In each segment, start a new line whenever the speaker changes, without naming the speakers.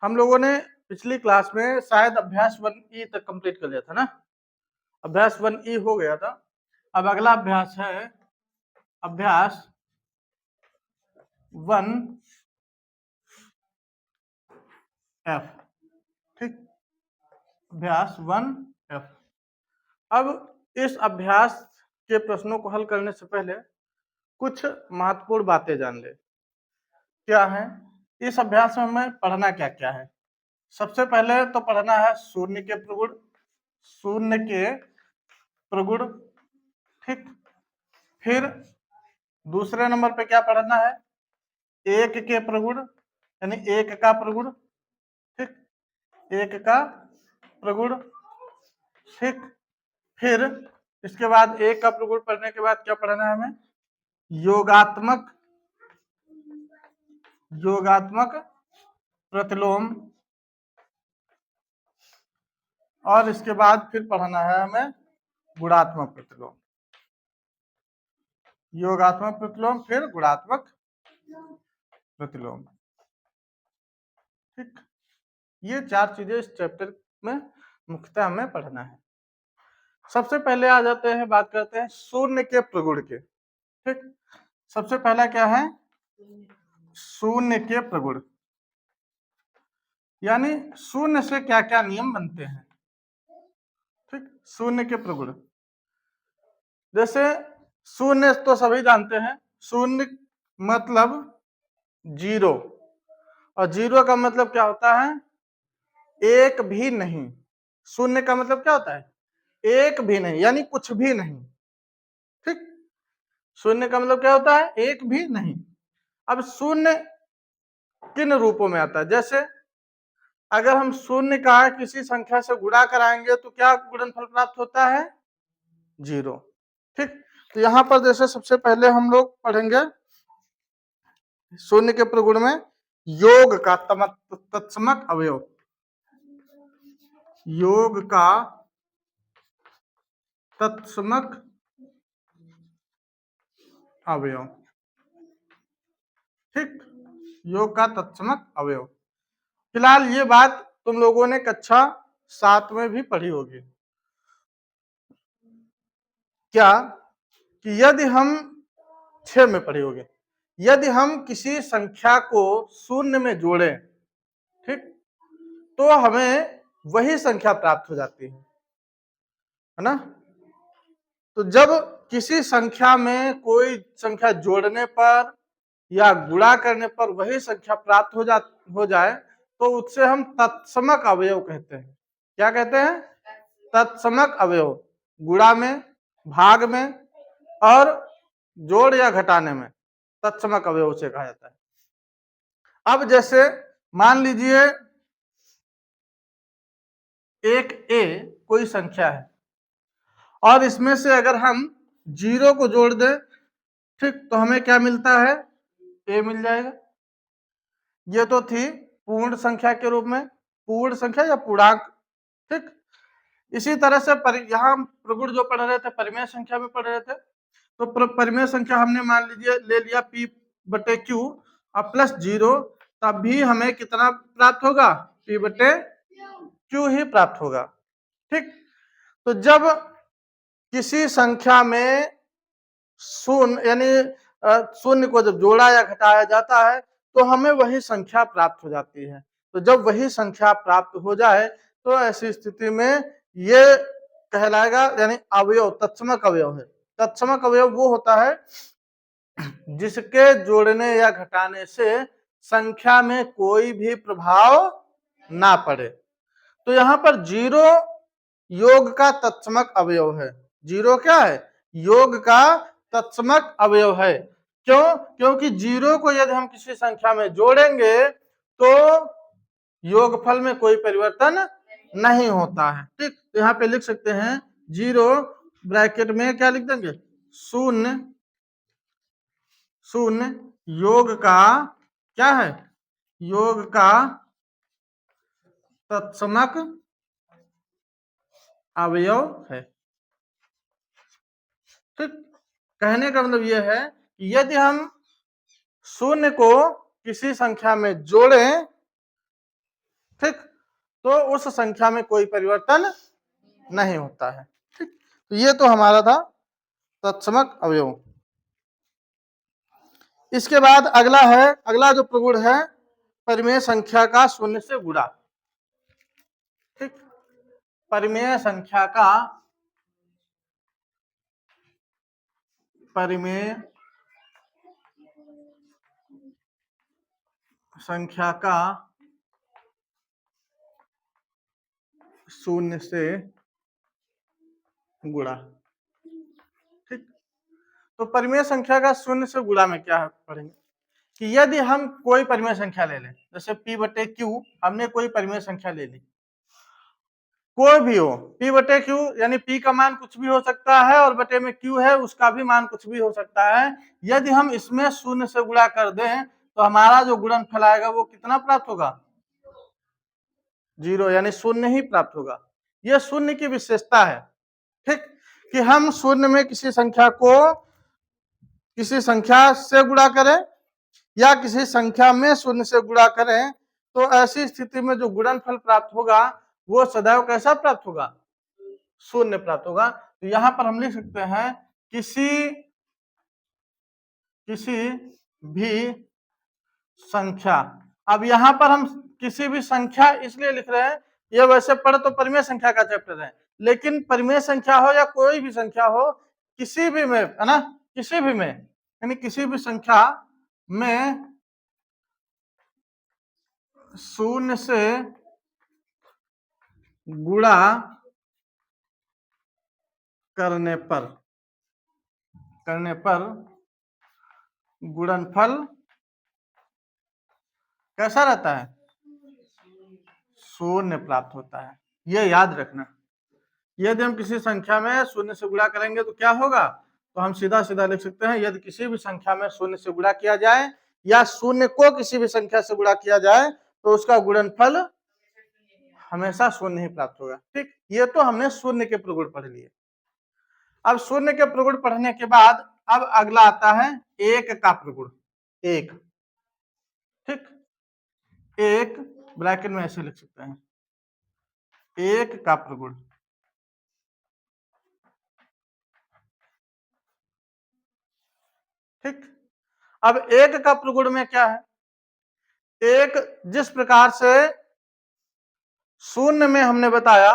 हम लोगों ने पिछली क्लास में शायद अभ्यास 1E तक कंप्लीट कर लिया था ना। अभ्यास 1E हो गया था। अब अगला अभ्यास है अभ्यास 1F। ठीक, अभ्यास 1F। अब इस अभ्यास के प्रश्नों को हल करने से पहले कुछ महत्वपूर्ण बातें जान ले। क्या है इस अभ्यास में हमें पढ़ना क्या क्या है। सबसे पहले तो पढ़ना है शून्य के प्रगुण। शून्य के प्रगुण, ठीक। फिर दूसरे नंबर पे क्या पढ़ना है, एक के प्रगुण, यानी एक का प्रगुण, ठीक, एक का प्रगुण, ठीक। फिर इसके बाद एक का प्रगुण पढ़ने के बाद क्या पढ़ना है हमें, योगात्मक प्रतिलोम, और इसके बाद फिर पढ़ना है हमें गुणात्मक प्रतिलोम। योगात्मक प्रतिलोम फिर गुणात्मक प्रतिलोम, ठीक। ये चार चीजें इस चैप्टर में मुख्यतः हमें पढ़ना है। सबसे पहले आ जाते हैं, बात करते हैं शून्य के प्रगुण के, ठीक। सबसे पहला क्या है, शून्य के प्रगुण, यानी शून्य से क्या क्या नियम बनते हैं, ठीक। शून्य के प्रगुण, जैसे शून्य तो सभी जानते हैं, शून्य मतलब जीरो, और जीरो का मतलब क्या होता है, एक भी नहीं। शून्य का मतलब क्या होता है, एक भी नहीं, यानी कुछ भी नहीं, ठीक। शून्य का मतलब क्या होता है, एक भी नहीं। अब शून्य किन रूपों में आता है, जैसे अगर हम शून्य का किसी संख्या से गुणा कराएंगे तो क्या गुणनफल प्राप्त होता है, जीरो, ठीक। तो यहां पर जैसे सबसे पहले हम लोग पढ़ेंगे शून्य के प्रगुण में योग का तत्समक अवयव, योग का तत्समक अवयव, ठीक, योग का तत्समक अवयव। फिलहाल ये बात तुम लोगों ने कक्षा 7 में भी पढ़ी होगी। क्या कि यदि हम 6 में पढ़ी होगी, यदि हम किसी संख्या को शून्य में जोड़ें, ठीक, तो हमें वही संख्या प्राप्त हो जाती है ना। तो जब किसी संख्या में कोई संख्या जोड़ने पर या गुणा करने पर वही संख्या प्राप्त हो जाए तो उससे हम तत्समक अवयव कहते हैं। क्या कहते हैं, तत्समक अवयव। गुणा में, भाग में और जोड़ या घटाने में तत्समक अवयव से कहा जाता है। अब जैसे मान लीजिए एक ए कोई संख्या है और इसमें से अगर हम जीरो को जोड़ दें, ठीक, तो हमें क्या मिलता है, ए मिल जाएगा। ये तो थी पूर्ण संख्या के रूप में, पूर्ण संख्या या पूर्णांक, ठीक। इसी तरह से यहाँ प्रगुण जो पढ़ रहे थे परिमेय संख्या में पढ़ रहे थे, तो परिमेय संख्या हमने मान लीजिए ले लिया p बटे q और प्लस जीरो, तब भी हमें कितना प्राप्त होगा, p बटे q ही प्राप्त होगा, ठीक। तो जब किसी संख्या में शून्य यानी शून्य को जब जोड़ा या घटाया जाता है तो हमें वही संख्या प्राप्त हो जाती है। तो जब वही संख्या प्राप्त हो जाए तो ऐसी स्थिति में ये कहलाएगा, यानी अवयव तत्समक अवयव है। तत्समक अवयव वो होता है जिसके जोड़ने या घटाने से संख्या में कोई भी प्रभाव ना पड़े। तो यहाँ पर जीरो योग का तत्समक अवयव है। जीरो क्या है, योग का तत्समक अवयव है। क्यों, क्योंकि जीरो को यदि हम किसी संख्या में जोड़ेंगे तो योगफल में कोई परिवर्तन नहीं होता है, ठीक। तो यहाँ पे लिख सकते हैं जीरो ब्रैकेट में क्या लिख देंगे, शून्य, शून्य योग का क्या है, योग का तत्समक अवयव है, ठीक। कहने का मतलब यह है कि यदि हम शून्य को किसी संख्या में जोड़ें ठीक, तो उस संख्या में कोई परिवर्तन नहीं होता है। ठीक, तो ये तो हमारा था तत्समक अवयव। इसके बाद अगला जो प्रगुण है परिमेय संख्या का शून्य से गुणा। ठीक, परिमेय संख्या का शून्य से गुणा। ठीक, तो परिमेय संख्या का शून्य से गुणा में क्या पढ़ेंगे कि यदि हम कोई परिमेय संख्या ले लें, जैसे p बटे q, हमने कोई परिमेय संख्या ले ली, कोई भी हो, p बटे q यानी p का मान कुछ भी हो सकता है और बटे में q है उसका भी मान कुछ भी हो सकता है। यदि हम इसमें शून्य से गुणा कर दें तो हमारा जो गुणनफल आएगा वो कितना प्राप्त होगा? 0, यानी शून्य ही प्राप्त होगा। यह शून्य की विशेषता है। ठीक, कि हम शून्य में किसी संख्या से गुणा करें या किसी संख्या में शून्य से गुणा करें तो ऐसी स्थिति में जो गुणनफल प्राप्त होगा वो सदैव कैसा प्राप्त होगा? शून्य प्राप्त होगा। तो यहां पर हम लिख सकते हैं किसी भी संख्या। अब यहां पर हम किसी भी संख्या इसलिए लिख रहे हैं, ये वैसे पढ़े तो परिमेय संख्या का चैप्टर है, लेकिन परिमेय संख्या हो या कोई भी संख्या हो, किसी भी में, है ना, किसी भी में, यानी किसी भी संख्या में शून्य से गुणा करने पर गुणनफल कैसा रहता है? शून्य प्राप्त होता है। ये याद रखना। यदि हम किसी संख्या में शून्य से गुणा करेंगे तो क्या होगा? तो हम सीधा सीधा लिख सकते हैं, यदि किसी भी संख्या में शून्य से गुणा किया जाए या शून्य को किसी भी संख्या से गुणा किया जाए तो उसका गुणनफल हमेशा शून्य ही प्राप्त होगा। ठीक, ये तो हमने शून्य के प्रगुण पढ़ लिए। अब शून्य के प्रगुण पढ़ने के बाद अब अगला आता है एक का प्रगुण। एक, ठीक, एक ब्रैकेट में ऐसे लिख सकते हैं, एक का प्रगुण। ठीक, अब एक का प्रगुण में क्या है? एक जिस प्रकार से शून्य में हमने बताया,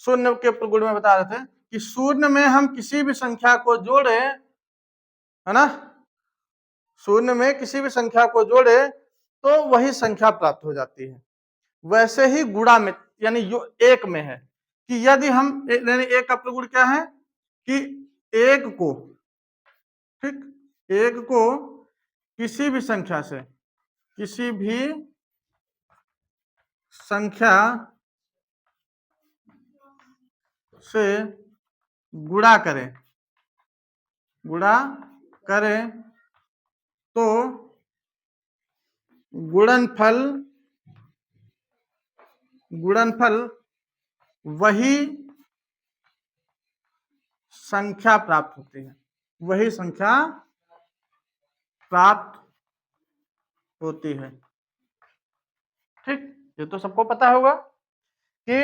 शून्य के प्रगुण में बता रहे थे कि शून्य में हम किसी भी संख्या को जोड़े, है ना, शून्य में किसी भी संख्या को जोड़े तो वही संख्या प्राप्त हो जाती है। वैसे ही गुणा में यानी जो एक में है कि यदि हम यानी एक का प्रगुण क्या है कि एक को, ठीक, एक को किसी भी संख्या से, किसी भी संख्या से गुणा करें तो गुणनफल वही संख्या प्राप्त होती है, वही संख्या प्राप्त होती है। ठीक, ये तो सबको पता होगा कि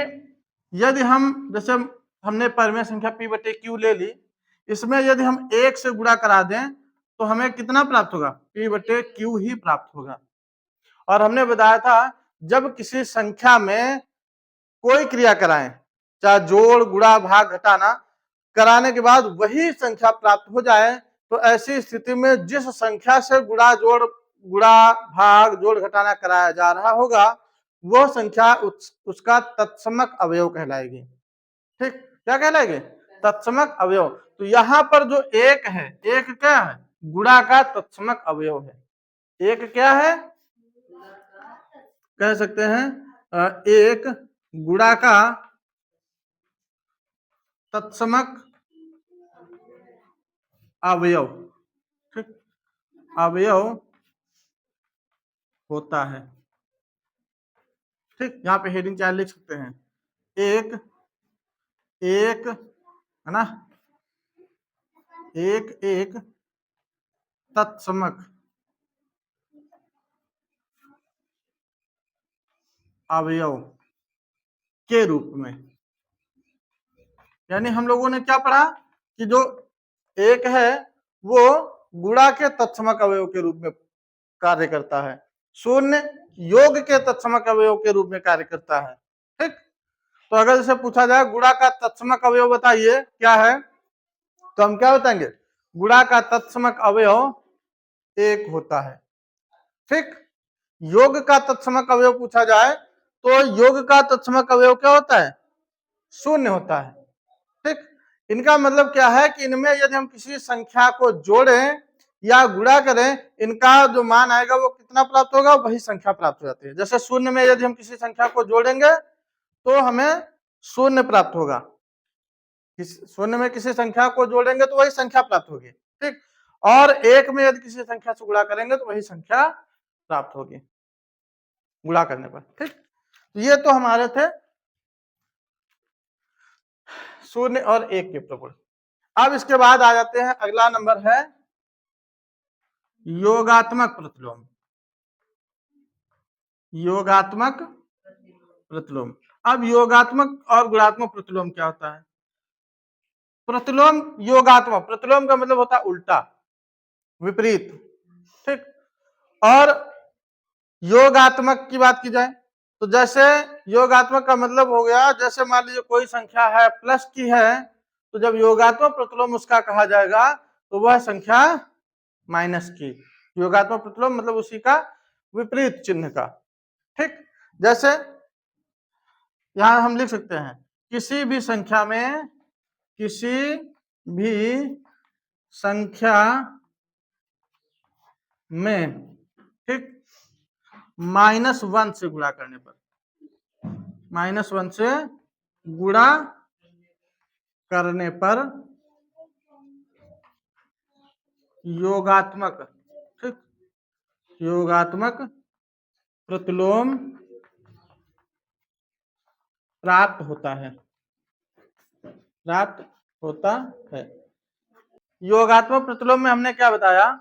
यदि हम जैसे हमने परिमेय संख्या p बटे q ले ली, इसमें यदि हम एक से गुणा करा दें तो हमें कितना प्राप्त होगा? p बटे q ही प्राप्त होगा। और हमने बताया था जब किसी संख्या में कोई क्रिया कराएं, चाहे जोड़, गुणा, भाग, घटाना, कराने के बाद वही संख्या प्राप्त हो जाए तो ऐसी स्थिति में जिस संख्या से गुणा, भाग, जोड़, घटाना कराया जा रहा होगा वह संख्या उसका तत्समक अवयव कहलाएगी। ठीक, क्या कहलाएगी? तत्समक अवयव। तो यहां पर जो एक है, एक क्या है? गुणा का तत्समक अवयव है। एक क्या है? कह सकते हैं एक गुणा का तत्समक अवयव, ठीक, अवयव होता है। ठीक, यहाँ पे हेडिंग क्या लिख सकते हैं? एक है ना, एक तत्समक अवयव के रूप में। यानी हम लोगों ने क्या पढ़ा कि जो एक है वो गुणा के तत्समक अवयव के रूप में कार्य करता है, शून्य योग के तत्समक अवयव के रूप में कार्य करता है। ठीक, तो अगर जैसे पूछा जाए गुणा का तत्समक अवयव बताइए क्या है, तो हम क्या बताएंगे, गुणा का तत्समक अवयव एक होता है। ठीक, योग का तत्समक अवयव पूछा जाए तो योग का तत्समक अवयव क्या होता है, शून्य होता है। ठीक, इनका मतलब क्या है कि इनमें यदि हम किसी संख्या को जोड़ें या गुणा करें, इनका जो मान आएगा वो कितना प्राप्त होगा, वही संख्या प्राप्त हो जाती है। जैसे शून्य में यदि हम किसी संख्या को जोड़ेंगे तो हमें शून्य प्राप्त होगा, शून्य में किसी संख्या को जोड़ेंगे तो वही संख्या प्राप्त होगी। ठीक, और एक में यदि किसी संख्या से गुणा करेंगे तो वही संख्या प्राप्त होगी गुणा करने पर। ठीक, तो ये तो हमारे थे शून्य और एक के प्रगुण। अब इसके बाद आ जाते हैं, अगला नंबर है योगात्मक प्रतिलोम। योगात्मक प्रतिलोम। अब योगात्मक और गुणात्मक प्रतिलोम क्या होता है? प्रतिलोम योगात्मक, प्रतिलोम का मतलब होता है उल्टा, विपरीत। ठीक, और योगात्मक की बात की जाए तो जैसे योगात्मक का मतलब हो गया, जैसे मान लीजिए कोई संख्या है प्लस की है, तो जब योगात्मक प्रतिलोम उसका कहा जाएगा तो वह संख्या माइनस की। योगात्मक प्रतिलोम मतलब उसी का विपरीत चिन्ह का। ठीक, जैसे यहां हम लिख सकते हैं किसी भी संख्या में, किसी भी संख्या में, ठीक, -1 से गुणा करने पर, -1 से गुणा करने पर योगात्मक, ठीक, योगात्मक प्रतिलोम प्राप्त होता है, प्राप्त होता है। योगात्मक प्रतिलोम में हमने क्या बताया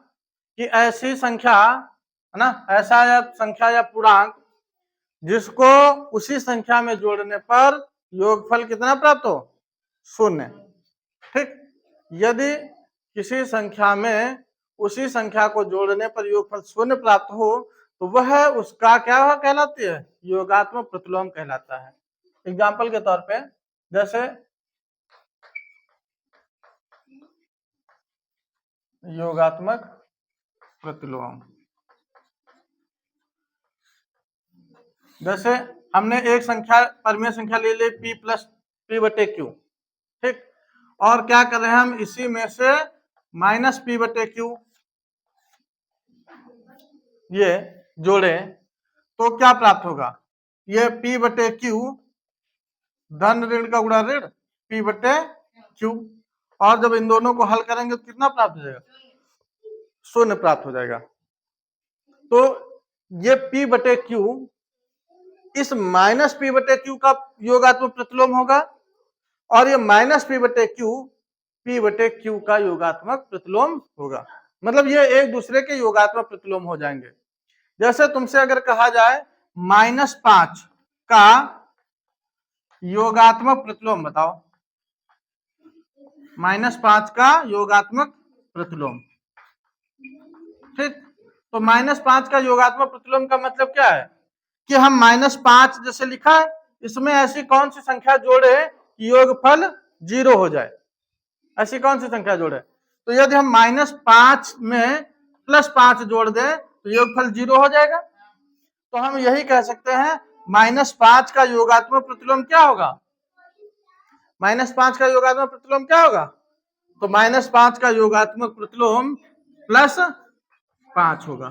कि ऐसी संख्या है ना, ऐसा या संख्या या पूर्णांक जिसको उसी संख्या में जोड़ने पर योगफल कितना प्राप्त हो, शून्य। ठीक, यदि किसी संख्या में उसी संख्या को जोड़ने पर योगफल शून्य प्राप्त हो तो वह उसका क्या कहलाती है, योगात्मक प्रतिलोम कहलाता है। एग्जाम्पल के तौर पे जैसे योगात्मक प्रतिलोम, जैसे हमने एक संख्या परिमेय संख्या ले ली p प्लस p बटे क्यू। ठीक, और क्या कर रहे हैं हम, इसी में से माइनस p बटे क्यू ये जोड़े तो क्या प्राप्त होगा, ये p बटे क्यू धन ऋण का गुणा ऋण p बटे क्यू, और जब इन दोनों को हल करेंगे तो कितना प्राप्त हो जाएगा, शून्य प्राप्त हो जाएगा। तो ये p बटे क्यू इस माइनस p बटे क्यू का योगात्मक प्रतिलोम होगा, और ये माइनस p बटे क्यू p बटे क्यू का योगात्मक प्रतिलोम होगा। मतलब ये एक दूसरे के योगात्मक प्रतिलोम हो जाएंगे। जैसे तुमसे अगर कहा जाए -5 का योगात्मक प्रतिलोम बताओ, -5 का योगात्मक प्रतिलोम। ठीक, तो -5 का योगात्मक प्रतिलोम का मतलब क्या है कि हम -5 जैसे लिखा है, इसमें ऐसी कौन सी संख्या जोड़े कि योगफल 0 हो जाए, ऐसी कौन सी संख्या जोड़े, तो यदि हम -5 में +5 जोड़ दें तो योगफल 0 हो जाएगा। तो हम यही कह सकते हैं -5 का योगात्मक प्रतिलोम क्या होगा, -5 का योगात्मक प्रतिलोम क्या होगा, तो -5 का योगात्मक प्रतिलोम +5 होगा।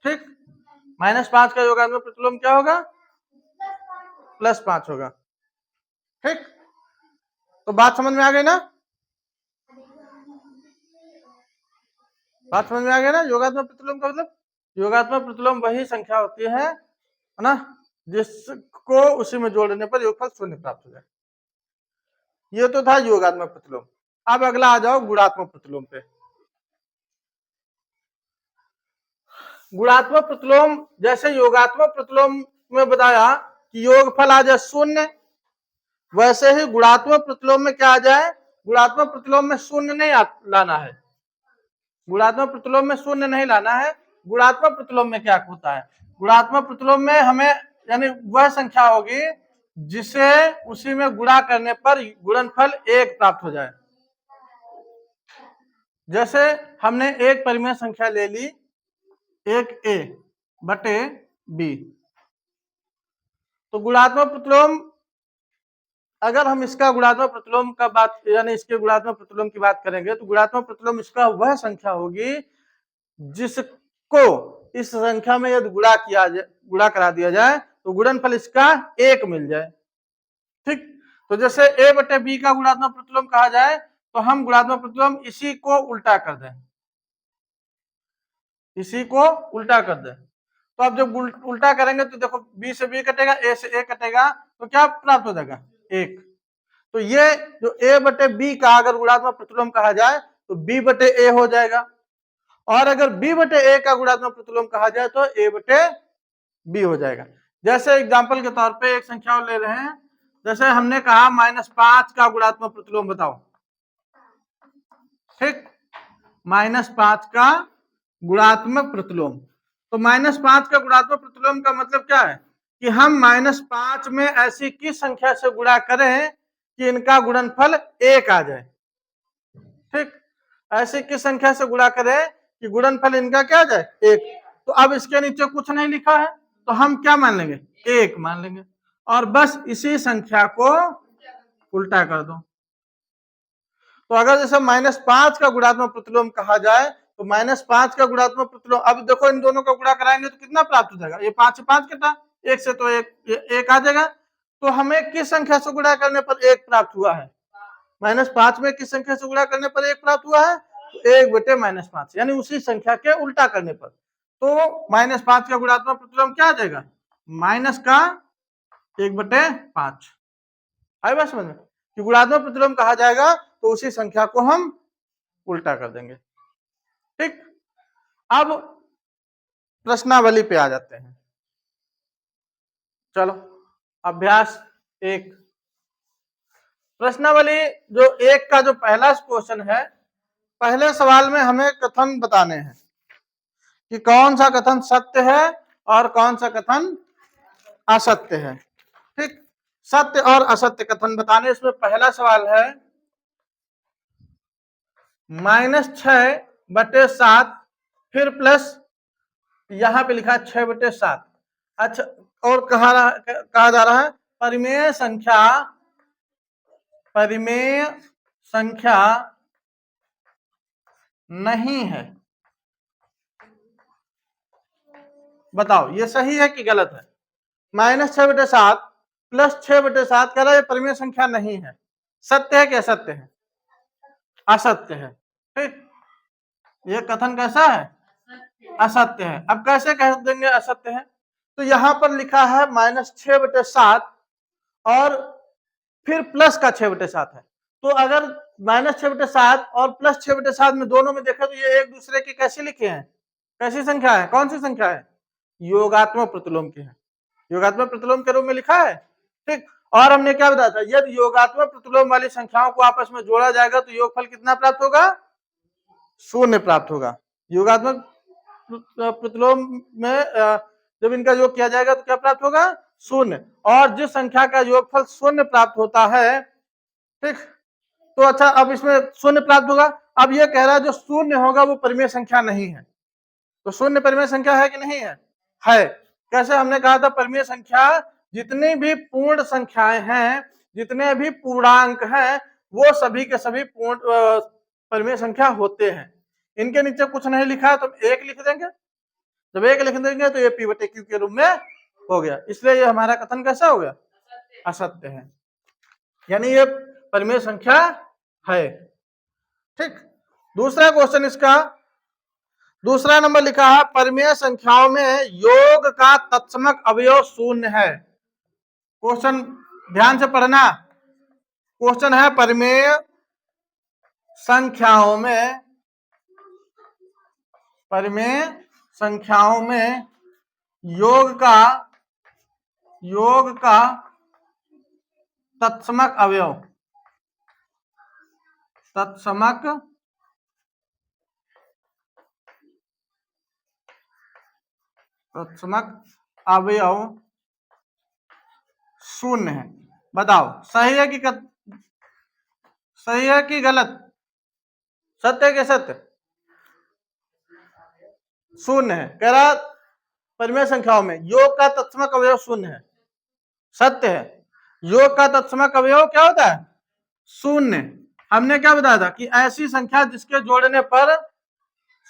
ठीक, -5 का योगात्मक प्रतिलोम क्या होगा, +5 होगा। ठीक, तो बात समझ में आ गई ना, बात समझ में आ गई ना। योगात्मक प्रतिलोम का मतलब, योगात्मक प्रतिलोम वही संख्या होती है ना जिसको उसी में जोड़ने पर योगफल शून्य प्राप्त हो जाए। ये तो था योगात्मक प्रतिलोम। अब अगला आ जाओ गुणात्मक प्रतिलोम पे। गुणात्मक प्रतिलोम, जैसे योगात्मक प्रतिलोम में बताया कि योगफल आ जाए शून्य, वैसे ही गुणात्मक प्रतिलोम में क्या आ जाए, गुणात्मक प्रतिलोम में शून्य नहीं लाना है, गुणात्मक प्रतिलोम में शून्य नहीं लाना है। गुणात्मक प्रतिलोम में क्या होता है, गुणात्मक प्रतिलोम में हमें यानी वह संख्या होगी जिसे उसी में गुणा करने पर गुणनफल 1 प्राप्त हो जाए। जैसे हमने एक परिमेय संख्या ले ली, एक a बटे b, तो गुणात्मक प्रतिलोम, अगर हम इसका गुणात्मक प्रतिलोम का बात यानी इसके गुणात्मक प्रतिलोम की बात करेंगे तो गुणात्मक प्रतिलोम इसका वह संख्या होगी जिसको इस संख्या में यदि गुणा करा दिया जाए तो गुणनफल इसका 1 मिल जाए। ठीक, तो जैसे a बटे b का गुणात्मक प्रतिलोम कहा जाए तो हम गुणात्मक प्रतिलोम इसी को उल्टा कर दें, इसी को उल्टा कर दें। तो अब जब उल्टा करेंगे तो देखो b से b कटेगा, a से a कटेगा, तो क्या प्राप्त हो जाएगा, 1। तो ये जो a बटे b का अगर गुणात्मक प्रतिलोम कहा जाए तो b बटे a हो जाएगा, और अगर b बटे a का गुणात्मक प्रतिलोम कहा जाए तो a बटे b हो जाएगा। जैसे एग्जांपल के तौर पे एक संख्या और ले रहे हैं, जैसे हमने कहा -5 का गुणात्मक प्रतिलोम बताओ। ठीक, -5 का गुणात्मक प्रतिलोम, तो -5 का गुणात्मक प्रतिलोम का मतलब क्या है कि हम -5 में ऐसी किस संख्या से गुणा करें कि इनका गुणनफल 1 आ जाए। ठीक, ऐसी किस संख्या से गुणा करें कि गुणनफल इनका क्या आ जाए, 1। तो अब इसके नीचे कुछ नहीं लिखा है तो हम क्या मान लेंगे, 1 मान लेंगे, और बस इसी संख्या को उल्टा कर दो। तो अगर जैसे -5 का गुणात्मक प्रतिलोम कहा जाए तो -5 का गुणात्मक प्रतिलोम, अब देखो इन दोनों का गुणा कराएंगे तो कितना प्राप्त हो जाएगा, ये 5 से 5 कटा, 1 से तो 1 आ जाएगा। तो हमें किस संख्या से गुणा करने पर 1 प्राप्त हुआ है, -5 में किस संख्या से गुणा करने पर 1 प्राप्त हुआ है, तो 1 बटे -5, यानी उसी संख्या के उल्टा करने पर। तो -5 का गुणात्मक प्रतिलोम क्या आ जाएगा, माइनस का 1 बटे 5। आई बात समझ में, कि गुणात्मक प्रतिलोम कहा जाएगा तो उसी संख्या को हम उल्टा कर देंगे। ठीक, अब प्रश्नावली पे आ जाते हैं। चलो अभ्यास 1, प्रश्नावली जो 1 का जो पहला क्वेश्चन है, पहले सवाल में हमें कथन बताने हैं कि कौन सा कथन सत्य है और कौन सा कथन असत्य है। ठीक, सत्य और असत्य कथन बताने, इसमें पहला सवाल है -6 बटे 7 फिर प्लस यहां पे लिखा है 6 बटे 7। अच्छा, और कहा जा रहा है परिमेय संख्या नहीं है, बताओ ये सही है कि गलत है। -6 बटे 7 प्लस 6 बटे 7 कह रहा है परिमेय संख्या नहीं है, सत्य है कि असत्य है, असत्य है। ठीक, ये कथन कैसा है, असत्य है। अब कैसे कह देंगे असत्य है, तो यहां पर लिखा है -6 बटे 7 और फिर प्लस का 6 बटे 7 है, तो अगर -6 बटे 7 और प्लस 6 बटे 7 में दोनों में देखा तो ये एक दूसरे की कैसे लिखे हैं, कैसी संख्या है, कौन सी संख्या है, योगात्मक प्रतिलोम की है, योगात्मक प्रतिलोम के रूप में लिखा है। ठीक, और हमने क्या बताया था, यदि योगात्मक प्रतिलोम वाली संख्याओं को आपस में जोड़ा जाएगा तो योगफल कितना प्राप्त होगा, 0 प्राप्त होगा। योगात्मक प्रतिलोम में जब इनका योग किया जाएगा तो क्या प्राप्त होगा, 0, और जिस संख्या का योगफल 0 प्राप्त होता है, ठीक, तो अच्छा अब इसमें 0 प्राप्त होगा। अब ये कह रहा है जो 0 होगा वो परिमेय संख्या नहीं है, तो 0 परिमेय संख्या है कि नहीं है, है। कैसे, हमने कहा था परिमेय संख्या जितनी भी पूर्ण संख्याएं हैं, जितने भी पूर्णांक हैं, वो सभी के सभी पूर्ण परिमेय संख्या होते हैं। इनके नीचे कुछ नहीं लिखा है तो 1 लिख देंगे, जब 1 लिख देंगे तो ये p बटे q के रूप में हो गया, इसलिए ये हमारा कथन कैसा हो गया, असत्य है, यानी ये परिमेय संख्या है। ठीक, दूसरा क्वेश्चन, इसका दूसरा नंबर लिखा है परिमेय संख्याओं में योग का तत्समक अवयव 0 है। क्वेश्चन ध्यान से पढ़ना, क्वेश्चन है परिमेय संख्याओं में संख्याओं में योग का तत्समक अवयव, तत्समक अवयव शून्य है। बताओ सही है कि सही है कि गलत? सत्य है कि सत्य? शून्य है। कह रहा परिमेय संख्याओं में योग का तत्समक अवयव शून्य है। सत्य है। योग का तत्समक अवयव क्या होता है? शून्य। हमने क्या बताया था कि ऐसी संख्या जिसके जोड़ने पर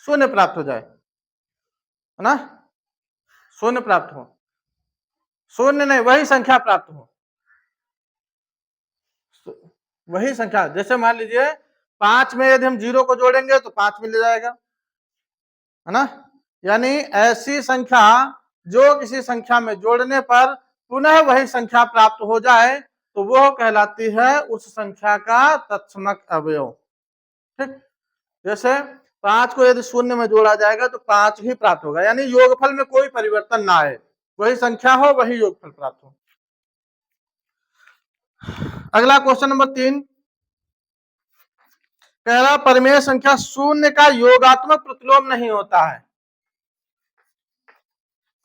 शून्य प्राप्त हो जाए, है ना? शून्य प्राप्त हो, शून्य नहीं, वही संख्या प्राप्त हो, वही संख्या। जैसे मान लीजिए 5 में यदि हम 0 को जोड़ेंगे तो 5 मिल जाएगा, है ना? यानी ऐसी संख्या जो किसी संख्या में जोड़ने पर पुनः वही संख्या प्राप्त हो जाए तो वो कहलाती है उस संख्या का तत्समक अवयव। ठीक, जैसे 5 को यदि शून्य में जोड़ा जाएगा तो 5 ही प्राप्त होगा, यानी योगफल में कोई परिवर्तन ना आए, वही संख्या हो वही योगफल प्राप्त हो। अगला क्वेश्चन नंबर 3 कह रहा परिमेय संख्या शून्य का योगात्मक प्रतिलोम नहीं होता है।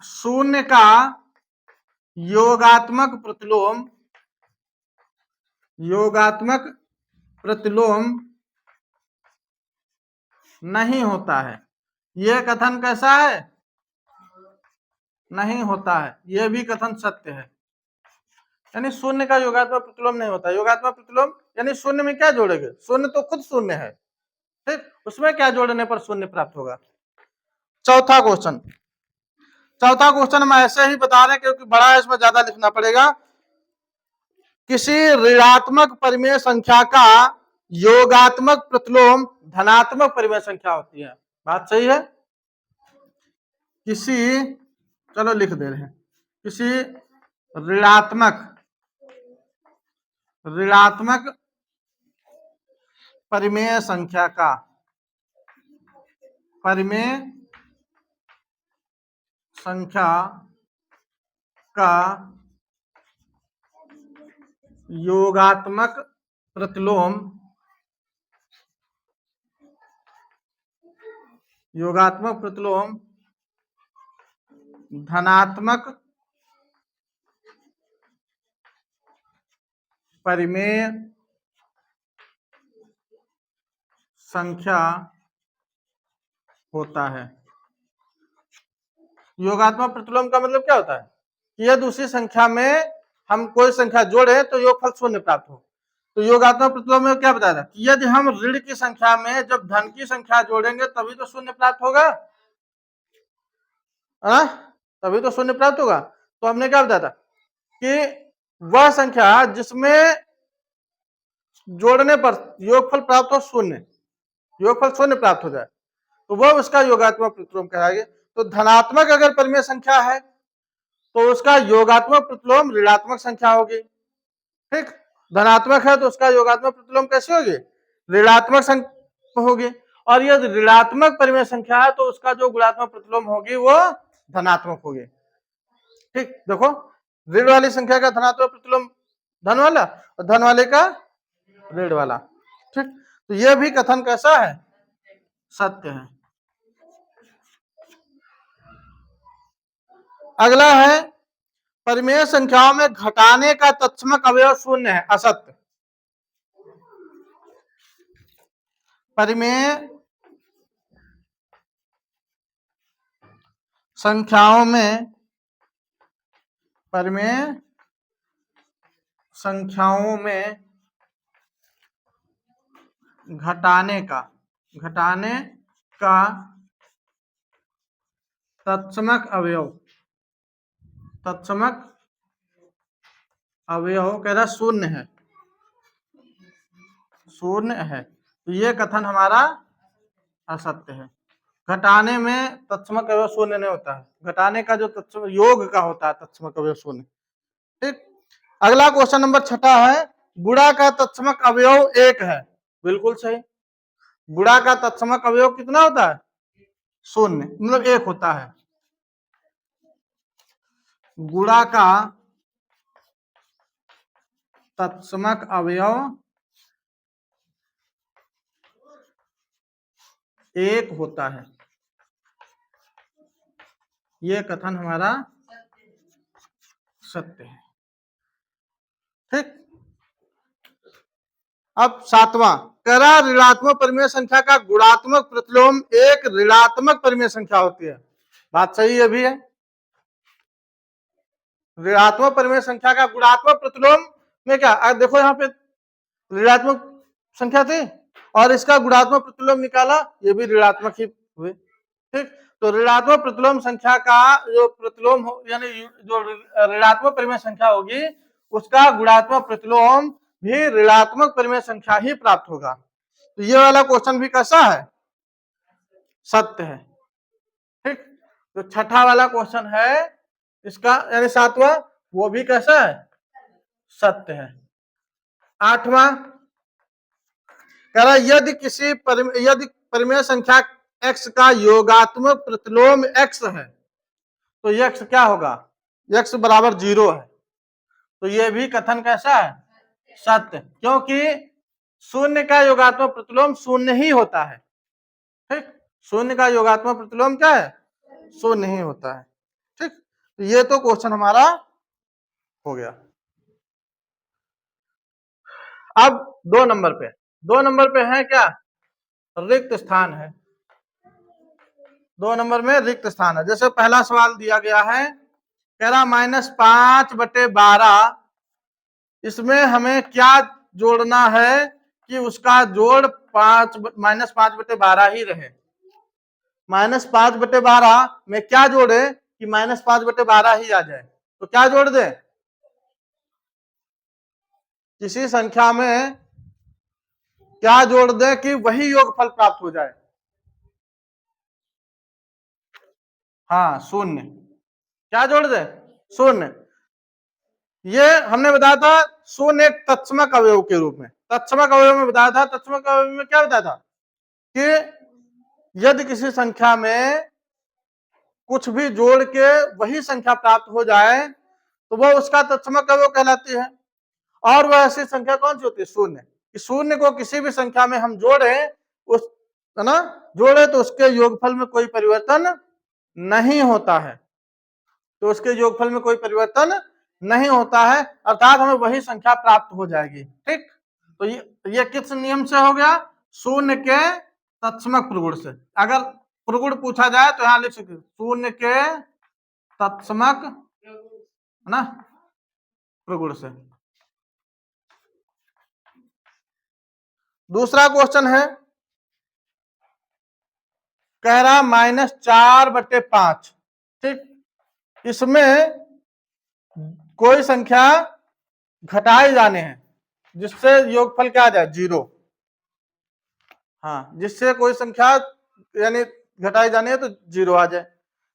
शून्य का योगात्मक प्रतिलोम नहीं होता है। यह कथन कैसा है? नहीं होता है। यह भी कथन सत्य है। यानी शून्य का योगात्मक प्रतिलोम नहीं होता। योगात्मक प्रतिलोम यानी शून्य में क्या जोड़ेंगे? शून्य तो खुद शून्य है, ठीक, उसमें क्या जोड़ने पर शून्य प्राप्त होगा। चौथा क्वेश्चन हम ऐसे ही बता रहे हैं क्योंकि बड़ा है, इसमें ज्यादा लिखना पड़ेगा। किसी ऋणात्मक परिमेय संख्या का योगात्मक प्रतिलोम धनात्मक परिमेय संख्या होती है। बात सही है? चलो लिख दे रहे हैं, किसी ऋणात्मक परिमेय संख्या का योगात्मक प्रतिलोम धनात्मक परिमेय संख्या होता है। योगात्मक प्रतिलोम का मतलब क्या होता है कि यदि दूसरी संख्या में हम कोई संख्या जोड़े तो योगफल शून्य प्राप्त हो। तो योगात्मक प्रतिलोम में क्या बताया था कि यदि हम ऋण की संख्या में जब धन की संख्या जोड़ेंगे तभी तो शून्य प्राप्त होगा, तभी तो शून्य प्राप्त होगा। तो हमने क्या बताया था कि वह संख्या जिसमें जोड़ने पर योगफल प्राप्त हो शून्य, योगफल शून्य प्राप्त हो जाए तो वह उसका योगात्मक प्रतिलोम कहलाएगा। तो धनात्मक अगर परिमेय संख्या है तो उसका योगात्मक प्रतिलोम ऋणात्मक संख्या होगी। ठीक, धनात्मक है तो उसका योगात्मक प्रतिलोम कैसे होगी? ऋणात्मक संख्या होगी। और यदि ऋणात्मक परिमेय संख्या है तो उसका जो गुणात्मक प्रतिलोम होगी वो धनात्मक होगी। ठीक, देखो ऋण वाली संख्या का धनात्मक प्रतिलोम धन वाला और धन वाले का ऋण वाला। ठीक, तो यह भी कथन कैसा है? सत्य है। अगला है परिमेय संख्याओं में घटाने का तत्समक अवयव शून्य है। असत्य। परिमेय संख्याओं में घटाने का तत्समक अवयव कह रहा शून्य है। तो ये कथन हमारा असत्य है। घटाने में तत्समक अवयव शून्य नहीं होता है। घटाने का जो तत्समक योग का होता है तत्समक अवयव शून्य। ठीक, अगला क्वेश्चन नंबर 6 है गुणा का तत्समक अवयव 1 है। बिल्कुल सही। गुणा का तत्समक अवयव कितना होता है? शून्य मतलब 1 होता है। गुणा का तत्समक अवयव 1 होता है। ये कथन हमारा सत्य है। ठीक। अब 7वां, करा ऋणात्मक परिमेय संख्या का गुणात्मक प्रतिलोम एक ऋणात्मक परिमेय संख्या होती है। बात सही है भी है। ऋणात्मक परिमेय संख्या का गुणात्मक प्रतिलोम में क्या, देखो यहाँ पे ऋणात्मक संख्या थी और इसका गुणात्मक प्रतिलोम निकाला, ये भी ऋणात्मक ही हुए। ठीक। तो ऋणात्मक प्रतिलोम संख्या का जो प्रतिलोम हो, यानी जो ऋणात्मक परिमेय संख्या होगी उसका गुणात्मक प्रतिलोम भी ऋणात्मक परिमेय संख्या ही प्राप्त होगा। तो ये वाला क्वेश्चन भी कैसा है, सत्य है। ठीक। तो छठा वाला क्वेश्चन है इसका, यानी 7वां, वो भी कैसा है, सत्य है। 8वां, कह रहा यदि यदि परिमेय संख्या x का योगात्मक प्रतिलोम x है तो x क्या होगा, x बराबर 0 है। तो ये भी कथन कैसा है, सत्य, क्योंकि शून्य का योगात्मक प्रतिलोम शून्य ही होता है। ठीक। शून्य का योगात्मक प्रतिलोम क्या है, शून्य ही होता है। ठीक। तो ये तो क्वेश्चन हमारा हो गया। अब 2 नंबर पे है क्या, रिक्त स्थान है। 2 नंबर में रिक्त स्थान है। जैसे पहला सवाल दिया गया है, कह रहा -5/12, इसमें हमें क्या जोड़ना है कि उसका जोड़ -5/12 ही रहे। -5/12 में क्या जोड़े कि -5/12 ही आ जाए। तो क्या जोड़ दे, किसी संख्या में क्या जोड़ दे कि वही योगफल प्राप्त हो जाए। हाँ, शून्य। क्या जोड़ दे, शून्य। ये हमने बताया था शून्य एक तत्समक अवयव के रूप में, तत्समक अवयव में बताया था। तत्समक अवयव में क्या बताया था कि यदि किसी संख्या में कुछ भी जोड़ के वही संख्या प्राप्त हो जाए तो वह उसका तत्समक अवयव कहलाती है। और वह ऐसी संख्या कौन सी होती है, शून्य। शून्य को किसी भी संख्या में हम जोड़े, उस, है ना, जोड़े तो उसके योगफल में कोई परिवर्तन नहीं होता है। तो उसके योगफल में कोई परिवर्तन नहीं होता है, अर्थात हमें वही संख्या प्राप्त हो जाएगी। ठीक। तो ये किस नियम से हो गया, शून्य के तत्समक प्रगुण से। अगर प्रगुण पूछा जाए तो यहां लिख सकते शून्य के तत्समक, है ना, प्रगुण से। दूसरा क्वेश्चन है, कह रहा -4/5। ठीक। इसमें कोई संख्या घटाए जाने हैं जिससे योगफल क्या आ जाए, 0। हाँ, जिससे कोई संख्या यानी घटाई जानी है तो 0 आ जाए।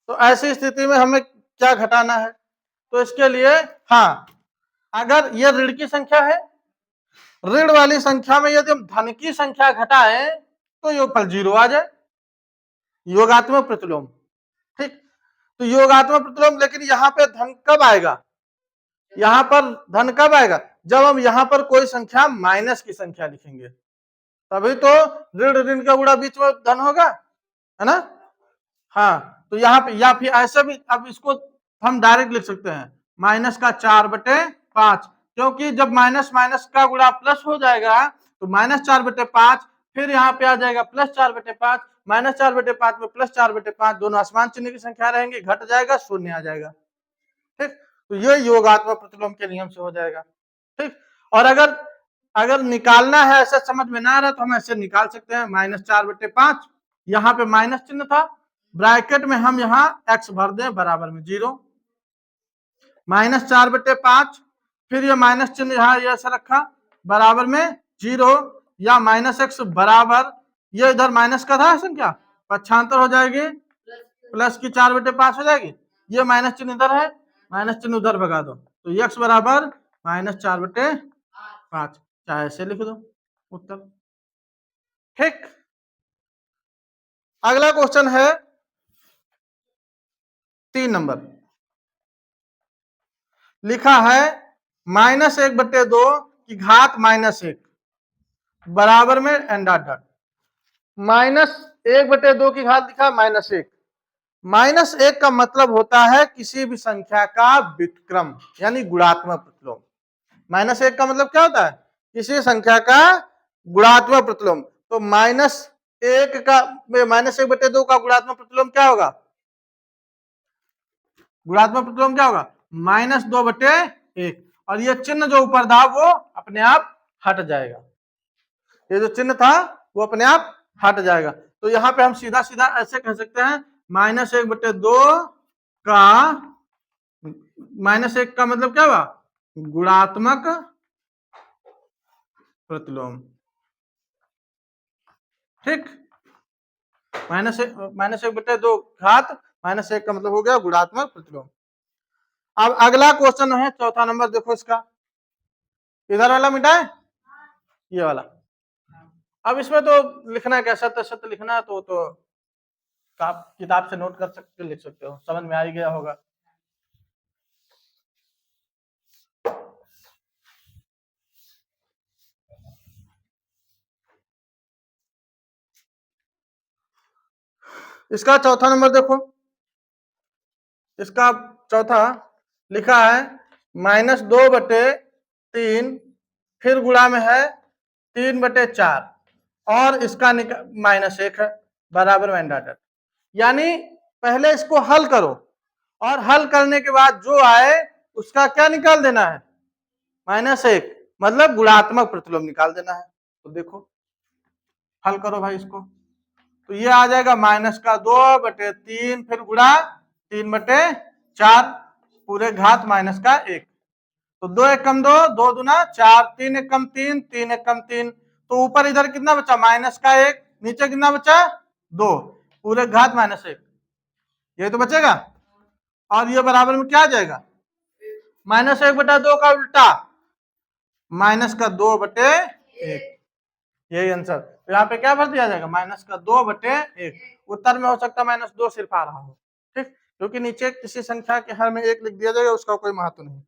तो ऐसी स्थिति में हमें क्या घटाना है, तो इसके लिए, हाँ, अगर ये ऋण की संख्या है, ऋण वाली संख्या में यदि हम धन की संख्या घटाएं तो योगफल 0 आ जाए, योगात्मक प्रतिलोम। ठीक। तो योगात्मक प्रतिलोम, लेकिन यहाँ पे धन कब आएगा, यहाँ पर धन कब आएगा, जब हम यहाँ पर कोई संख्या माइनस की संख्या लिखेंगे, तभी तो ऋण ऋण का गुणा बीच में धन होगा, है ना। हाँ, तो यहाँ पे, या फिर ऐसा भी, अब इसको हम डायरेक्ट लिख सकते हैं -4/5, क्योंकि जब माइनस माइनस का गुणा प्लस हो जाएगा तो -4/5, फिर यहाँ पे आ जाएगा +4/5, -4/5 में +4/5, दोनों आसमान चिन्ह की संख्या रहेंगी, घट जाएगा, शून्य आ जाएगा। ठीक। तो ये योगात्मक प्रतिलोम के नियम से हो जाएगा। ठीक। और अगर अगर निकालना है, ऐसे समझ में ना आ रहा तो हम ऐसे निकाल सकते हैं, -4/5, यहाँ पे माइनस चिन्ह था, ब्रैकेट में हम यहाँ x भर दें बराबर में 0, -4/5, फिर ये माइनस चिन्ह यहाँ ऐसा रखा बराबर में 0, या -x बराबर, ये इधर माइनस का था संख्या, पक्षांतर हो जाएगी, प्लस की 4/5 हो जाएगी, ये माइनस चिन्ह इधर है, माइनस चिन्ह उधर भगा दो, तो x बराबर -4/5, चाहे ऐसे लिख दो उत्तर। ठीक। अगला क्वेश्चन है, 3 नंबर लिखा है -1/2 की घात -1 बराबर में एन डॉट डॉट। -1/2 की घात लिखा -1। -1 का मतलब होता है किसी भी संख्या का व्युत्क्रम यानी गुणात्मक प्रतिलोम। -1 का मतलब क्या होता है? किसी संख्या का गुणात्मक प्रतिलोम। तो -1 का -1/2 का गुणात्मक प्रतिलोम क्या होगा? गुणात्मक प्रतिलोम क्या होगा? -2/1। और ये चिन्ह जो ऊपर था वो अपने आप हट जाएगा। ये जो चिन्ह था वो अपने आप हट जाएगा। तो यहाँ पे हम सीधा सीधा ऐसे कह सकते हैं -1/2 का -1 का मतलब क्या हुआ? गुणात्मक प्रतिलोम। ठीक, -1/2 घात -1 का मतलब हो गया गुणात्मक प्रतिलोम। अब अगला क्वेश्चन है चौथा नंबर, देखो इसका, इधर वाला मिटाए, ये वाला। अब इसमें तो लिखना है कैसा सत्य लिखना है, तो आप किताब से नोट कर सकते लिख सकते हो, समझ में आ ही गया होगा। इसका चौथा नंबर देखो, इसका चौथा लिखा है -2/3 फिर गुणा में है 3/4 और इसका -1 है बराबर में डॉट। यानी पहले इसको हल करो और हल करने के बाद जो आए उसका क्या निकाल देना है? -1 मतलब गुणात्मक प्रतिलोम निकाल देना है। तो देखो हल करो भाई इसको, तो ये आ जाएगा -2/3 फिर गुणा 3/4 पूरे घात -1। तो 2 × 2 2 दूना 4, 3 × 3 3 × 3। तो ऊपर इधर कितना बचा? -1, नीचे कितना बचा? 2 पूरे घात -1, ये तो बचेगा। और ये बराबर में क्या आ जाएगा? -1/2 का उल्टा -2/1। यही आंसर। तो यहाँ पे क्या भर दिया जाएगा? -2/1। उत्तर में हो सकता है -2 सिर्फ आ रहा हो, ठीक, क्योंकि नीचे किसी संख्या के हर में 1 लिख दिया जाएगा, उसका कोई महत्व नहीं।